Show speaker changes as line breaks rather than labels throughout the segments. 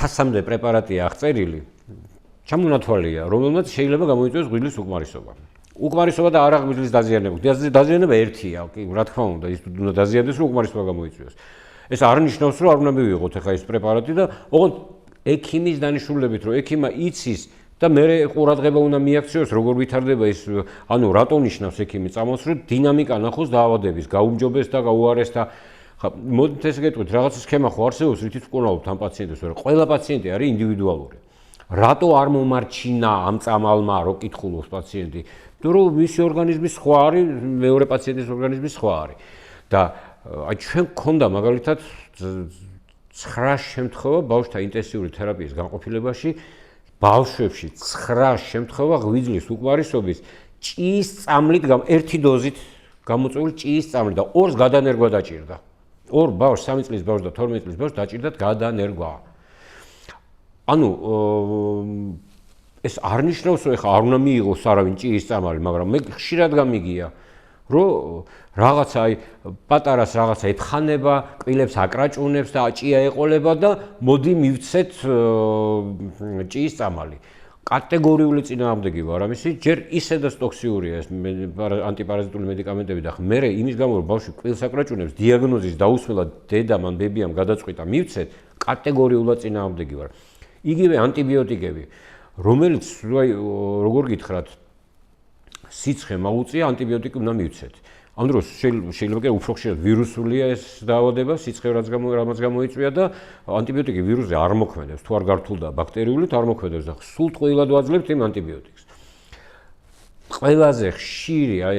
1000-მდე პრეპარატია აღწერილი, ჩამონათვალია, რომელმაც შეიძლება გამოიწვიოს ღვიძლის უკმარისობა. უკმარისობა და არა ღვიძლის დაზიანება. დაზიანება ერთია, კი, რა თქმა უნდა, ის უნდა დაზიანდეს, რომ უკმარისობა გამოიწვიოს. ეს არ ნიშნავს, რომ არ უნდა მივიღოთ ახლა ეს პრეპარატი და ოღონდ ექიმის დანიშნულებით, რომ ექიმა იცის და მე ყურადღება უნდა მიაქციოს, როგორ ვითარდება ის, ანუ რატო ნიშნავს ექიმი წამოს, რომ დინამიკა ნახოს დაავადების, გაუმჯობეს და გაუარეს და მოდით ეს გეტყვით, რაღაცა სქემა ხო არსებობს, რითიც ვკურნალობთ ამ პაციენტებს, მაგრამ ყველა პაციენტი არის ინდივიდუალური. რატო არ მომარჩინა ამ წამალმა, რო კითხულობს პაციენტი? იმიტომ რომ მისი ორგანიზმი სხვა არის, მეორე პაციენტის ორგანიზმი სხვა არის. და აი ჩვენ გქონდა მაგალითად 9 შემთხვევა ბავშვთა ინტენსიური თერაპიის განყოფილებაში, ბავშვებში 9 შემთხვევა ღვიძლის უკმარისობის ჭიის წამლით, ერთი დოზით გამოწვეული ჭიის წამლით და 2-ს გადანერგვა დაჭირდა. 2 ბავშვს 3 წლის ბავშვს და 12 წლის ბავშვს დაჭირდათ გადანერგვა. ანუ ეს არ ნიშნავს, რომ ეხლა არ უნდა მიიღოს არავინ ჭიის წამალი, მაგრამ მე ხშირად გამიგია, რომ რაღაცა აი პატარას რაღაცა ეთხანება, კბილებს აკრაჭუნებს და ჭია ეყოლება და მოდი მივცეთ ჭიის წამალი. კატეგორიული წინააღმდეგი ვარ ამისი, ჯერ ისედაც ტოქსიურია ეს ანტიპარაზიტული მედიკამენტები და მე იმის გამო რომ ბავშვი კბილს აკრაჭუნებს, დიაგნოზის დაუსმელად დედამ ან ბებიამ გადაწყვიტა მივცეთ, კატეგორიულად წინააღმდეგი ვარ. იგივე ანტიბიოტიკები, რომელიც როგორ გითხრათ, სიცხე მაუწია, ანტიბიოტიკი უნდა მივცეთ. ამ დროს შეიძლება კი უფრო ხშირად ვირუსულია ეს დაავადება, სიცხე რამაც გამოიწვია და ანტიბიოტიკი ვირუსზე არ მოქმედებს, თუ არ გართულდა ბაქტერიულით არ მოქმედებს და სულ ტყუილად ვაძლევთ იმ ანტიბიოტიკს. ყველაზე ხშირი აი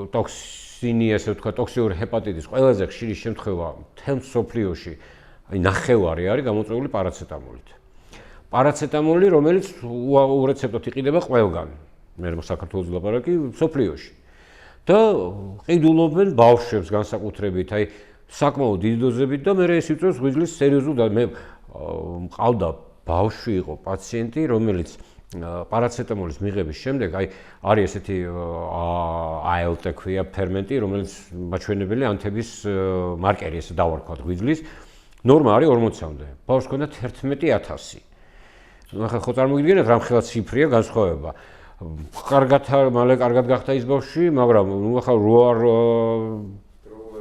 ტოქსინი, ესე ვთქვა, ტოქსიური ჰეპატიტის ყველაზე ხშირი შემთხვევა მთელ მსოფლიოში აი ნახევარი არის გამოწვეული პარაცეტამოლით. პარაცეტამოლი, რომელიც ურეცეპტოდ იყიდება ყველგან. მე საქართველოს ლაპარაკი მსოფლიოში. და ყიდულობენ ბავშვებს განსაკუთრებით, აი საკმაოდ დიდი დოზებით და მე ეს იწვევს ღვიძლის სერიოზულ და მე მყავდა ბავშვი იყო პაციენტი, რომელიც პარაცეტამოლის მიღების შემდეგ აი არის ესეთი ALT ქვია ფერმენტი, რომელიც მაჩვენებელი ანთების მარკერი, ესე დავარქვათ ღვიძლის, ნორმა არის 40-მდე. ბავშვს ჰქონდა 11000. ახლა ხო წარმოგიდგენთ, რამხელა ციფრია განსხვავება. მალე კარგად გახდა ის ბავშვი, მაგრამ ნუ ახლა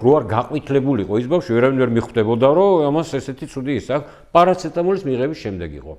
რო არ გაყვითლებულიყო ის ბავშვი, ვერავინ ვერ მიხვდებოდა, რომ ამას ესეთი ცუდი ის აქვს, პარაცეტამოლის მიღების შემდეგ იყო.